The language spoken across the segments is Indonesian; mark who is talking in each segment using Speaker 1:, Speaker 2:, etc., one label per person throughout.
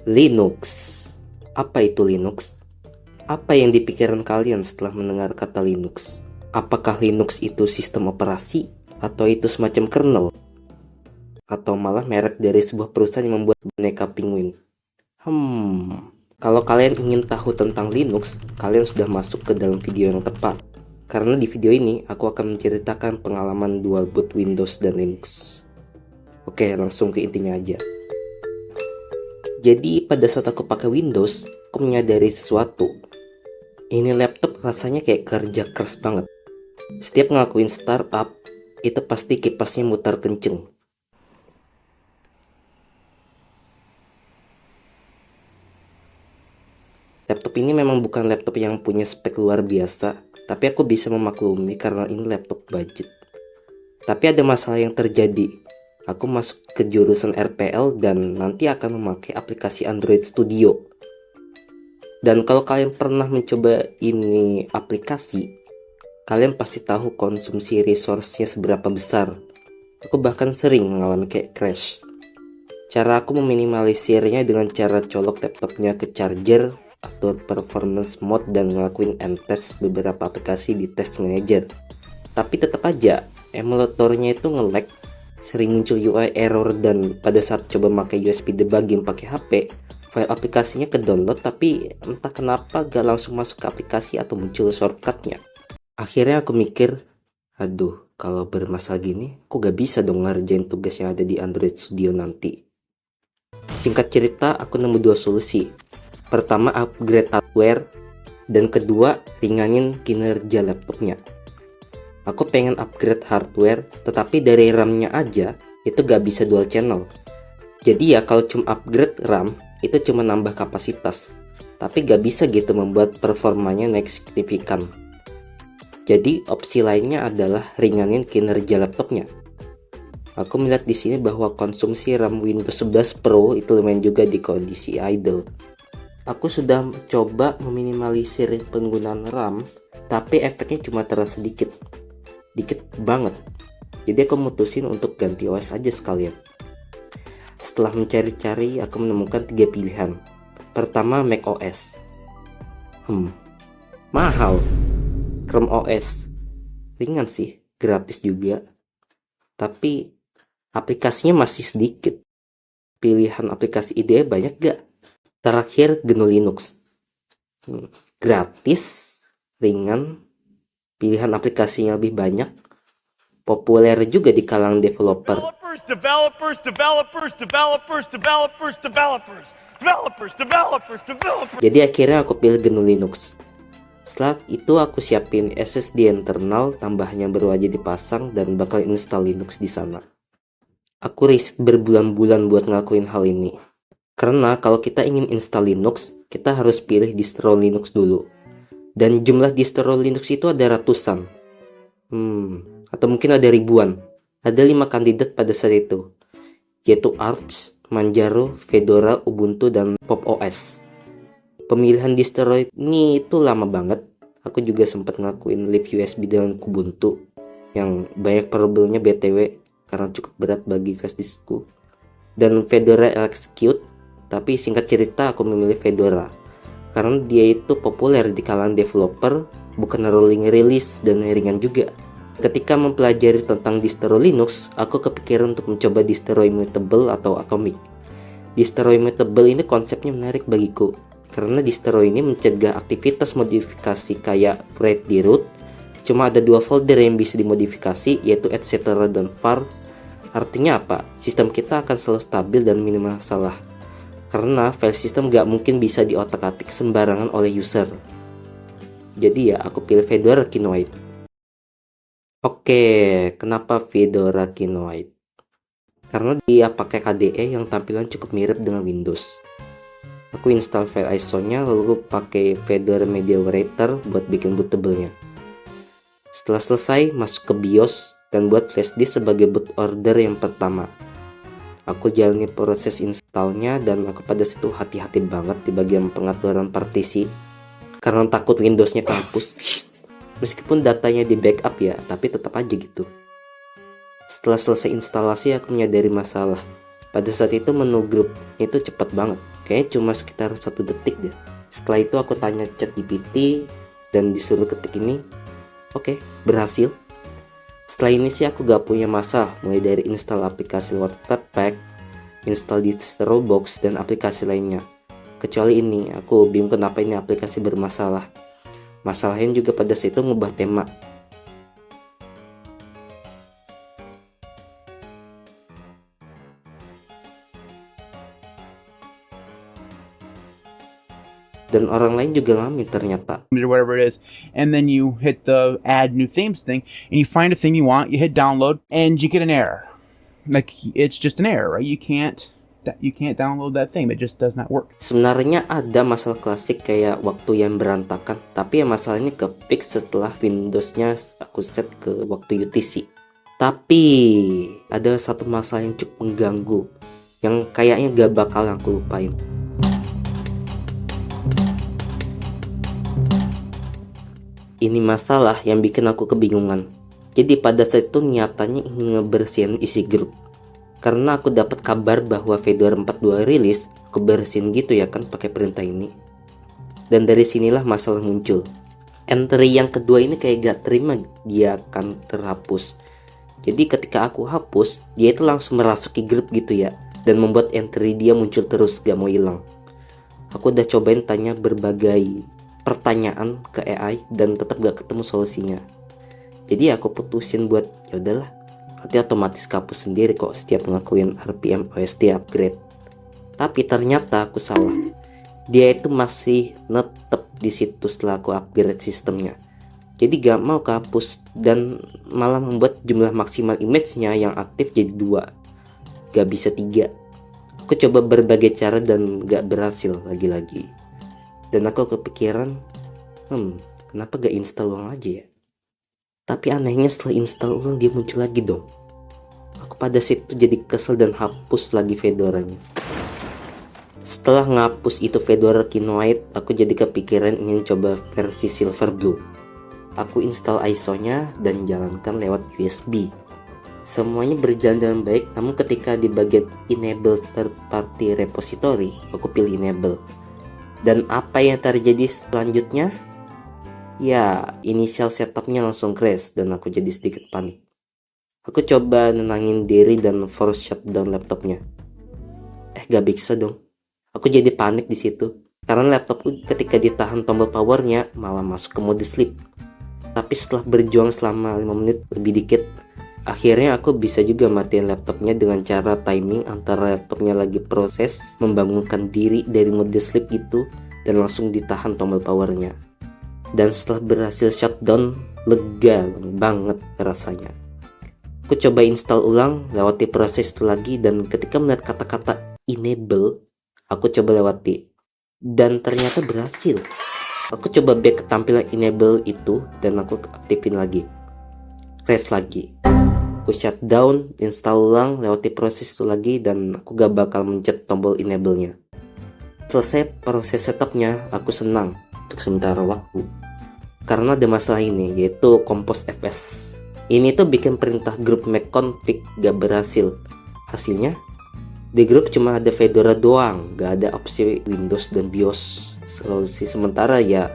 Speaker 1: Linux. Apa itu Linux? Apa yang dipikirkan kalian setelah mendengar kata Linux? Apakah Linux itu sistem operasi? Atau itu semacam kernel? Atau malah merek dari sebuah perusahaan yang membuat boneka penguin? Kalau kalian ingin tahu tentang Linux, kalian sudah masuk ke dalam video yang tepat. Karena di video ini, aku akan menceritakan pengalaman dual boot Windows dan Linux. Oke, langsung ke intinya aja. Jadi pada saat aku pakai Windows, aku menyadari sesuatu. Ini laptop rasanya kayak kerja keras banget. Setiap ngelakuin startup, itu pasti kipasnya mutar kenceng. Laptop ini memang bukan laptop yang punya spek luar biasa, tapi aku bisa memaklumi karena ini laptop budget. Tapi ada masalah yang terjadi. Aku masuk ke jurusan RPL dan nanti akan memakai aplikasi Android Studio. Dan kalau kalian pernah mencoba ini aplikasi, kalian pasti tahu konsumsi resource-nya seberapa besar. Aku bahkan sering mengalami kayak crash. Cara aku meminimalisirnya dengan cara colok laptopnya ke charger, atur performance mode, dan ngelakuin M-test beberapa aplikasi di test manager. Tapi tetap aja, emulatornya itu nge-lag, sering muncul UI error, dan pada saat coba pakai USB debugging pakai HP, file aplikasinya ke download tapi entah kenapa gak langsung masuk ke aplikasi atau muncul shortcutnya. Akhirnya aku mikir, aduh, kalau bermasalah gini, aku gak bisa dong ngerjain tugas yang ada di Android Studio nanti. Singkat cerita, aku nemu dua solusi. Pertama, upgrade hardware, dan kedua, ringanin kinerja laptopnya. Aku pengen upgrade hardware, tetapi dari RAM-nya aja, itu gak bisa dual channel. Jadi ya kalau cuma upgrade RAM, itu cuma nambah kapasitas. Tapi gak bisa gitu membuat performanya naik signifikan. Jadi opsi lainnya adalah ringanin kinerja laptopnya. Aku melihat di sini bahwa konsumsi RAM Windows 11 Pro itu lumayan juga di kondisi idle. Aku sudah coba meminimalisir penggunaan RAM, tapi efeknya cuma terasa dikit banget. Jadi aku mutusin untuk ganti OS aja sekalian. Setelah mencari-cari, aku menemukan 3 pilihan. Pertama, Mac OS. Mahal. Chrome OS ringan sih, gratis juga, tapi aplikasinya masih sedikit. Pilihan aplikasi IDE banyak gak? Terakhir, GNU Linux. Gratis, ringan, pilihan aplikasinya lebih banyak, populer juga di kalangan developer. Jadi akhirnya aku pilih GNU Linux. Setelah itu aku siapin SSD internal, tambahnya baru aja dipasang dan bakal install Linux di sana. Aku riset berbulan-bulan buat ngelakuin hal ini. Karena kalau kita ingin install Linux, kita harus pilih distro Linux dulu. Dan jumlah distro Linux itu ada ratusan. Atau mungkin ada ribuan. Ada 5 kandidat pada saat itu, yaitu Arch, Manjaro, Fedora, Ubuntu, dan Pop OS. Pemilihan distro ini itu lama banget. Aku juga sempat ngelakuin live USB dengan Kubuntu, yang banyak problemnya BTW karena cukup berat bagi flash diskku. Dan Fedora Execute, tapi singkat cerita aku memilih Fedora karena dia itu populer di kalangan developer, bukan rolling release, dan ringan juga. Ketika mempelajari tentang distro Linux, aku kepikiran untuk mencoba distro immutable atau Atomic. Distro immutable ini konsepnya menarik bagiku, karena distro ini mencegah aktivitas modifikasi kayak write di root. Cuma ada 2 folder yang bisa dimodifikasi, yaitu etc dan var. Artinya apa? Sistem kita akan selalu stabil dan minim masalah, karena file system gak mungkin bisa diotak-atik sembarangan oleh user. Jadi ya aku pilih Fedora Kinoite. Oke, kenapa Fedora Kinoite? Karena dia pakai KDE yang tampilan cukup mirip dengan Windows. Aku install file ISO-nya lalu pakai Fedora Media Writer buat bikin bootable-nya. Setelah selesai, masuk ke BIOS dan buat flash disk sebagai boot order yang pertama. Aku jalani proses installnya dan aku pada situ hati-hati banget di bagian pengaturan partisi karena takut Windows-nya kampus. Meskipun datanya di backup ya, tapi tetap aja gitu. Setelah selesai instalasi, aku menyadari masalah. Pada saat itu menu grup itu cepat banget. Kayaknya cuma sekitar 1 detik deh. Setelah itu aku tanya ChatGPT dan disuruh ketik ini. Oke, berhasil. Setelah ini sih aku gak punya masalah, mulai dari install aplikasi lewat Flatpak, install DistroBox, dan aplikasi lainnya. Kecuali ini, aku bingung kenapa ini aplikasi bermasalah. Masalahnya juga pada saat itu ngubah tema. Dan orang lain juga ngalamin ternyata.
Speaker 2: Or whatever it is, and then you hit the add new themes thing, and you find a theme you want, you hit download, and you get an error. Like, it's just an error, right? You can't download that theme. It just does not work.
Speaker 1: Sebenarnya ada masalah klasik kayak waktu yang berantakan, tapi ya masalahnya ke fix setelah Windows-nya aku set ke waktu UTC. Tapi ada satu masalah yang cukup mengganggu, yang kayaknya gak bakal aku lupain. Ini masalah yang bikin aku kebingungan. Jadi pada saat itu nyatanya ingin ngebersihin isi grup. Karena aku dapat kabar bahwa Fedora 42 rilis, aku bersihin gitu ya kan pakai perintah ini. Dan dari sinilah masalah muncul. Entry yang kedua ini kayak gak terima dia akan terhapus. Jadi ketika aku hapus, dia itu langsung merasuki grup gitu ya. Dan membuat entry dia muncul terus gak mau hilang. Aku udah cobain tanya berbagai pertanyaan ke AI dan tetap gak ketemu solusinya. Jadi aku putusin buat ya udahlah, nanti otomatis kapus sendiri kok setiap ngelakuin RPM OST upgrade. Tapi ternyata aku salah. Dia itu masih netep di situ setelah aku upgrade sistemnya. Jadi gak mau kehapus dan malah membuat jumlah maksimal image-nya yang aktif jadi 2. Gak bisa 3. Aku coba berbagai cara dan gak berhasil lagi-lagi. Dan aku kepikiran, kenapa gak install ulang aja ya? Tapi anehnya setelah install ulang dia muncul lagi dong. Aku pada situ jadi kesel dan hapus lagi Fedoranya. Setelah ngapus itu Fedora Kinoite, aku jadi kepikiran ingin coba versi Silverblue. Aku install ISO-nya dan jalankan lewat USB. Semuanya berjalan dengan baik, namun ketika di bagian enable third party repository, aku pilih enable. Dan apa yang terjadi selanjutnya? Ya, initial setupnya langsung crash dan aku jadi sedikit panik. Aku coba nenangin diri dan force shutdown laptopnya. Gak bisa dong. Aku jadi panik di situ karena laptopku ketika ditahan tombol powernya malah masuk ke mode sleep. Tapi setelah berjuang selama 5 menit lebih dikit, akhirnya aku bisa juga matiin laptopnya dengan cara timing antara laptopnya lagi proses membangunkan diri dari mode sleep gitu dan langsung ditahan tombol powernya. Dan setelah berhasil shutdown, lega banget rasanya. Aku coba install ulang, lewati proses itu lagi, dan ketika melihat kata-kata enable, aku coba lewati. Dan ternyata berhasil. Aku coba back ke tampilan enable itu dan aku aktifin lagi. Crash lagi. Aku shutdown, install ulang, lewati proses itu lagi, dan aku gak bakal mencet tombol enable-nya. Selesai proses setupnya, aku senang untuk sementara waktu. Karena ada masalah ini, yaitu Compose FS. Ini tuh bikin perintah grup make config gak berhasil. Hasilnya, di grup cuma ada Fedora doang, gak ada opsi Windows dan BIOS. Solusi sementara ya,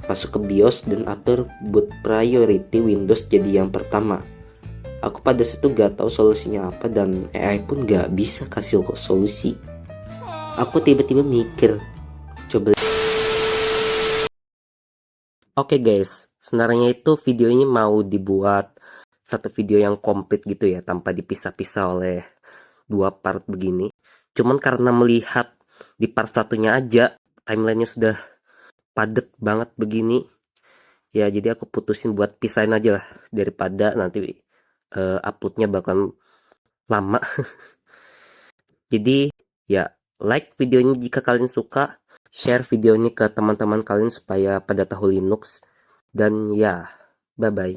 Speaker 1: masuk ke BIOS dan atur boot priority Windows jadi yang pertama. Aku pada situ gak tahu solusinya apa dan AI pun gak bisa kasih solusi. Aku tiba-tiba mikir, coba. Oke guys, sebenarnya itu video ini mau dibuat satu video yang komplit gitu ya, tanpa dipisah-pisah oleh 2 part begini. Cuman karena melihat di part satunya aja timelinenya sudah padet banget begini, ya jadi aku putusin buat pisahin aja lah daripada nanti uploadnya bakalan lama. Jadi ya like videonya jika kalian suka, share video ini ke teman-teman kalian supaya pada tahu Linux, dan ya bye bye.